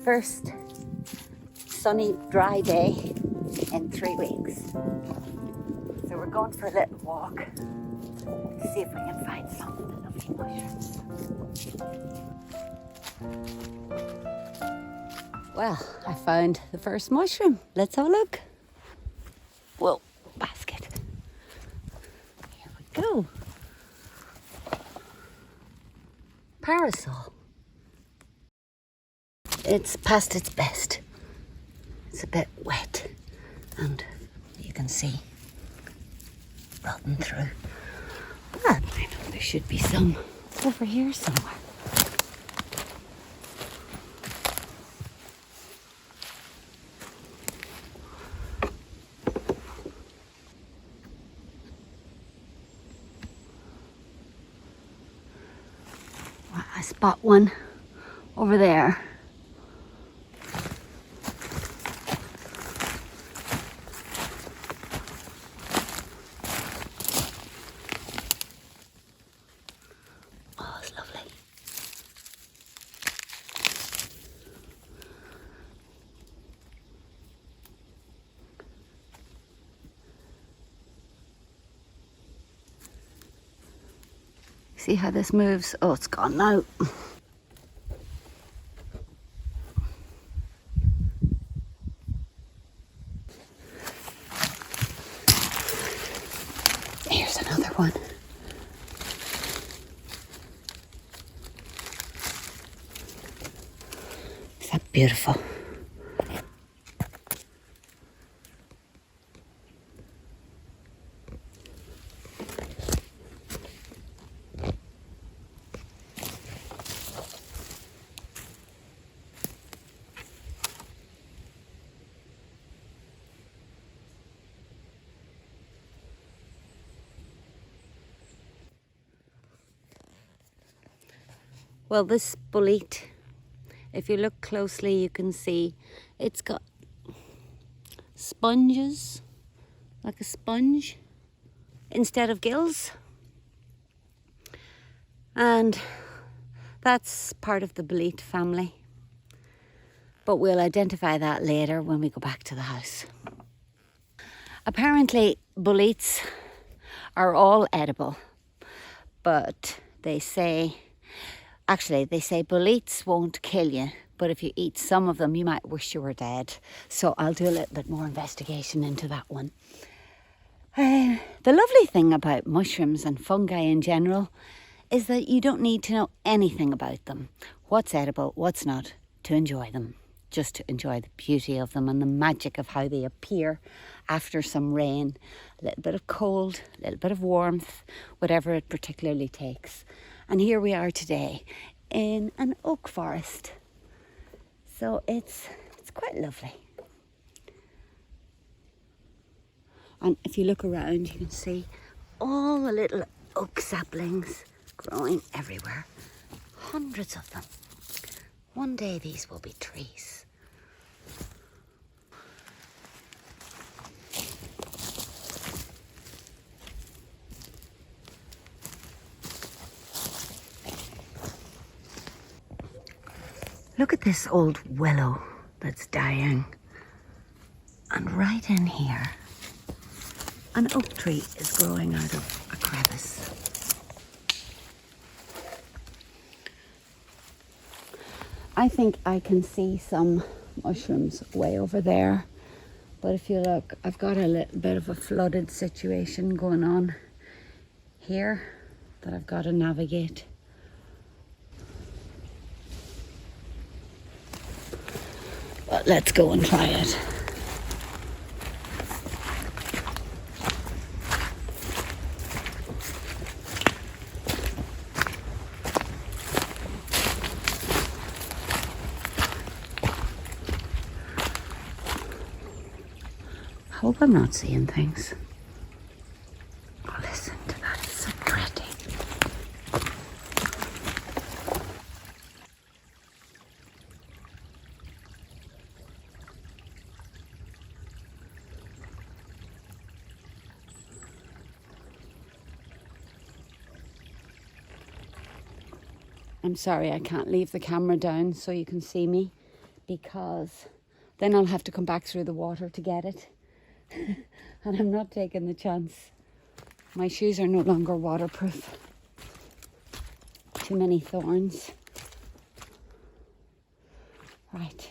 first sunny, dry day in 3 weeks. So we're going for a little walk to see if we can find some lovely mushrooms. Well, I found the first mushroom. Let's have a look. Whoa, basket. Here we go. Parasol. It's past its best. It's a bit wet and you can see rotten through. But I know there should be some over here somewhere. Well, I spot one over there. See how this moves? Oh, it's gone now. Here's another one. Is that beautiful? Well, this bolete, if you look closely, you can see it's got sponges, like a sponge, instead of gills. And that's part of the bolete family. But we'll identify that later when we go back to the house. Apparently, boletes are all edible, but they say boletes won't kill you, but if you eat some of them, you might wish you were dead. So I'll do a little bit more investigation into that one. The lovely thing about mushrooms and fungi in general is that you don't need to know anything about them. What's edible, what's not, to enjoy them. Just to enjoy the beauty of them and the magic of how they appear after some rain. A little bit of cold, a little bit of warmth, whatever it particularly takes. And here we are today in an oak forest. So it's quite lovely. And if you look around, you can see all the little oak saplings growing everywhere. Hundreds of them. One day these will be trees. Look at this old willow that's dying. And right in here, an oak tree is growing out of a crevice. I think I can see some mushrooms way over there. But if you look, I've got a little bit of a flooded situation going on here that I've got to navigate. But let's go and try it. I hope I'm not seeing things. Oh, listen to that, it's so pretty. I'm sorry I can't leave the camera down so you can see me, because then I'll have to come back through the water to get it. And I'm not taking the chance. My shoes are no longer waterproof. Too many thorns. Right.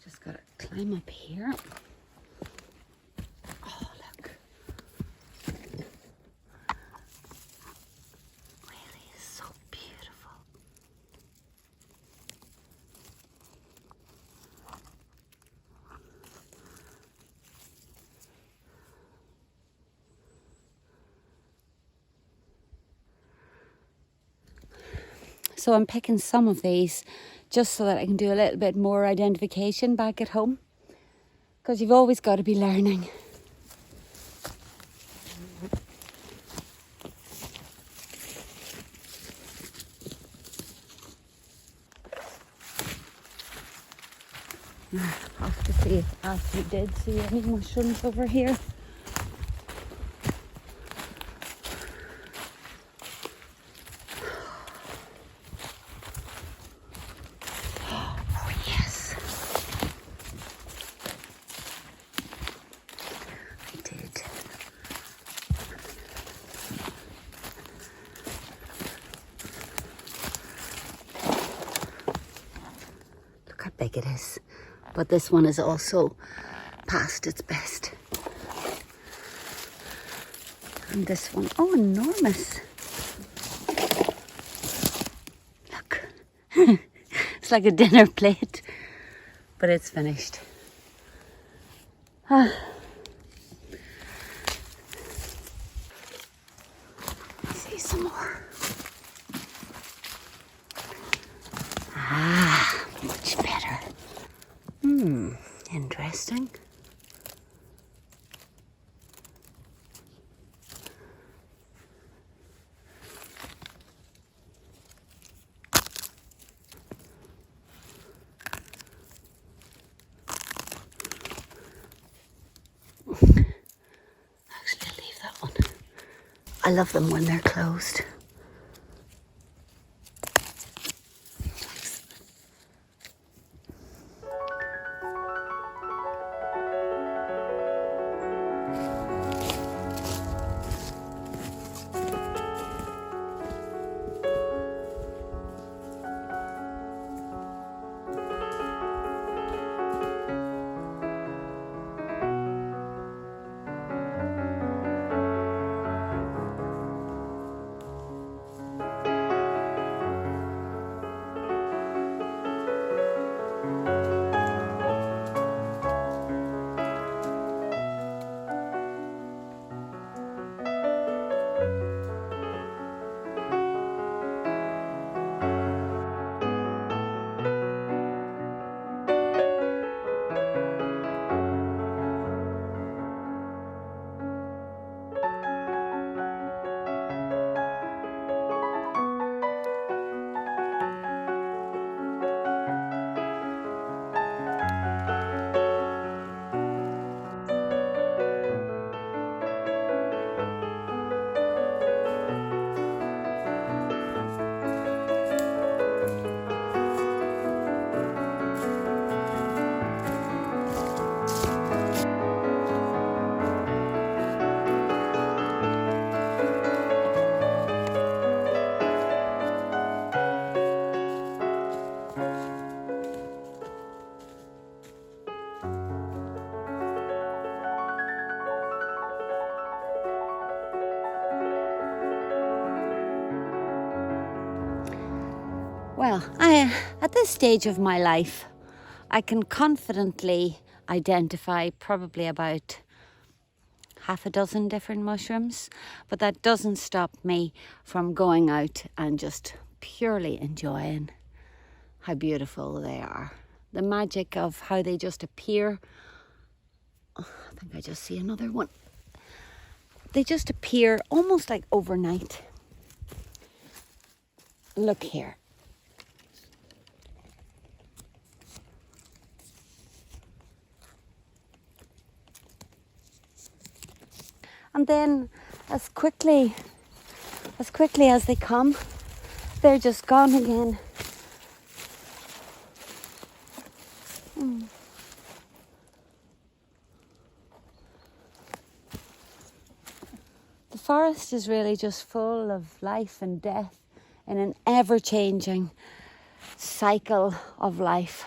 Just gotta climb up here. Oh, look. Really is so beautiful. So I'm picking some of these just so that I can do a little bit more identification back at home. Because you've always got to be learning. I'll have to see if Ashley did see any mushrooms over here. Big it is, but this one is also past its best. And this one, oh, enormous. Look. It's like a dinner plate, but it's finished. See some more. Much better. Interesting. Actually, I'll leave that one. I love them when they're closed. Well, at this stage of my life, I can confidently identify probably about half a dozen different mushrooms, but that doesn't stop me from going out and just purely enjoying how beautiful they are. The magic of how they just appear. Oh, I think I just see another one. They just appear almost like overnight. Look here. And then as quickly as they come, they're just gone again. The forest is really just full of life and death in an ever-changing cycle of life.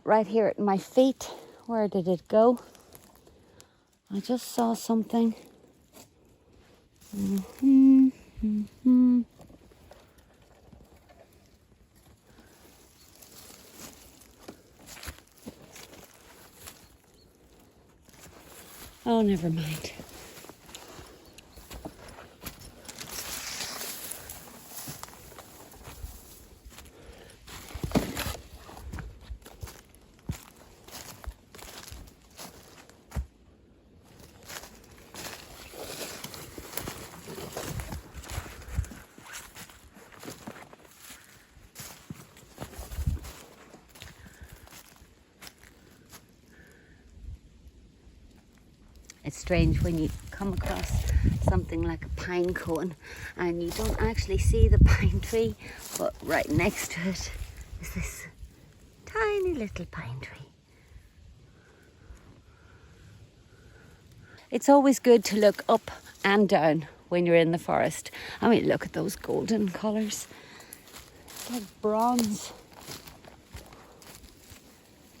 Right here at my feet, where did it go? I just saw something. Oh, never mind. It's strange when you come across something like a pine cone and you don't actually see the pine tree, but right next to it is this tiny little pine tree. It's always good to look up and down when you're in the forest. I mean, look at those golden colours. It's like bronze.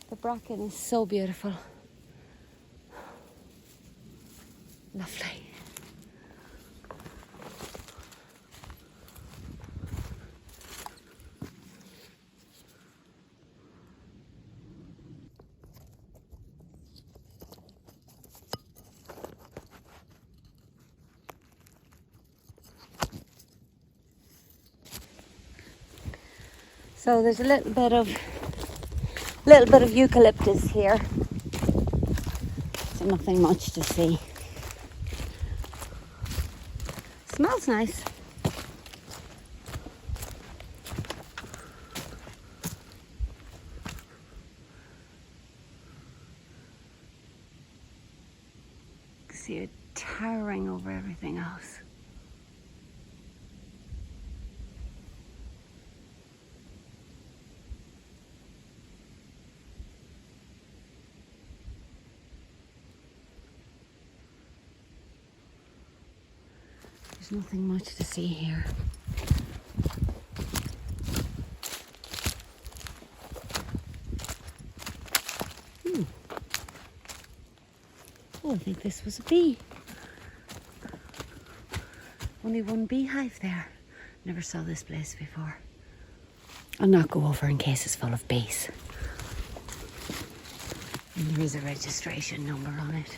The bracken is so beautiful. Lovely. So there's a little bit of eucalyptus here. So nothing much to see. Smells nice. See it towering over everything else. There's nothing much to see here. Oh, I think this was a bee. Only one beehive there. Never saw this place before. I'll not go over in case it's full of bees. And there is a registration number on it.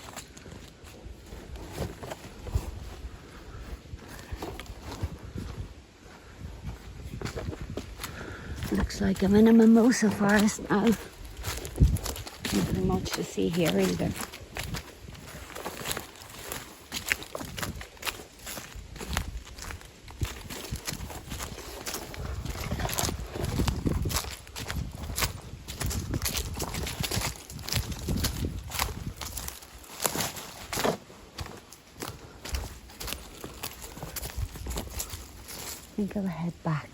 Looks like I'm in a mimosa forest now. Nothing much to see here either. I think I'll head back.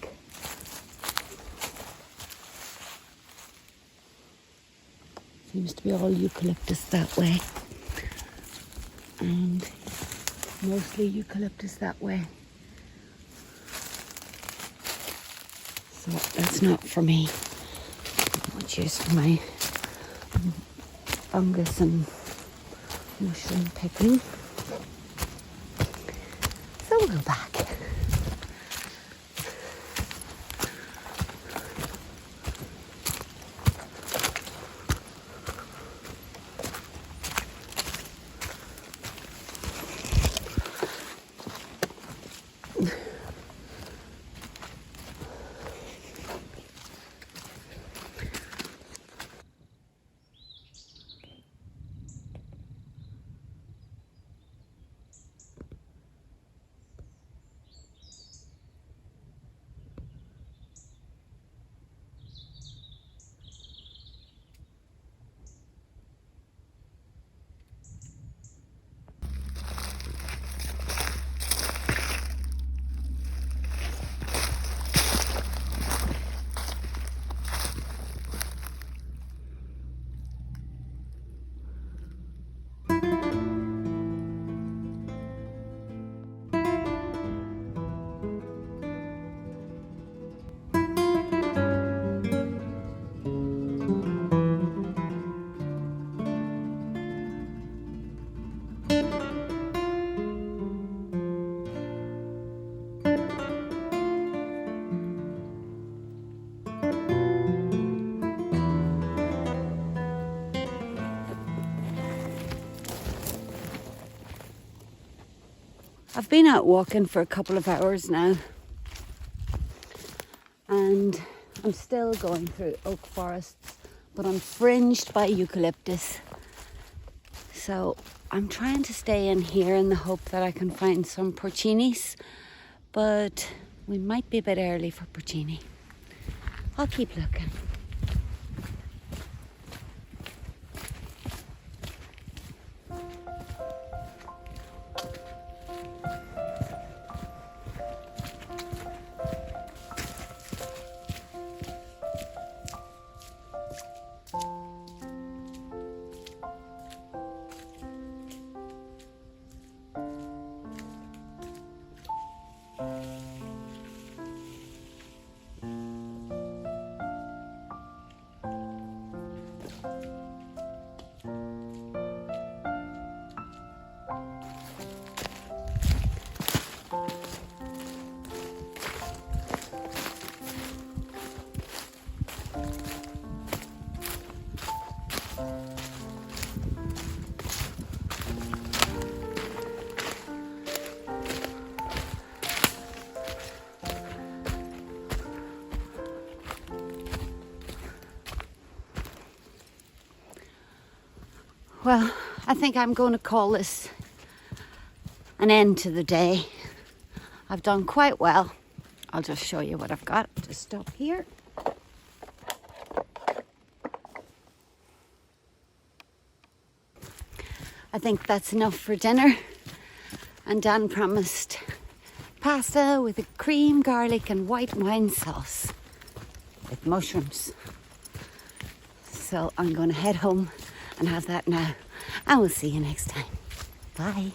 Seems to be all eucalyptus that way. And mostly eucalyptus that way. So that's not for me. Much use for my fungus and mushroom picking. So we'll go back. I've been out walking for a couple of hours now, and I'm still going through oak forests, but I'm fringed by eucalyptus. So I'm trying to stay in here in the hope that I can find some porcinis, but we might be a bit early for porcini. I'll keep looking. Well, I think I'm going to call this an end to the day. I've done quite well. I'll just show you what I've got. Just stop here. I think that's enough for dinner. And Dan promised pasta with a cream, garlic and white wine sauce with mushrooms. So I'm going to head home and have that now. And we'll see you next time. Bye.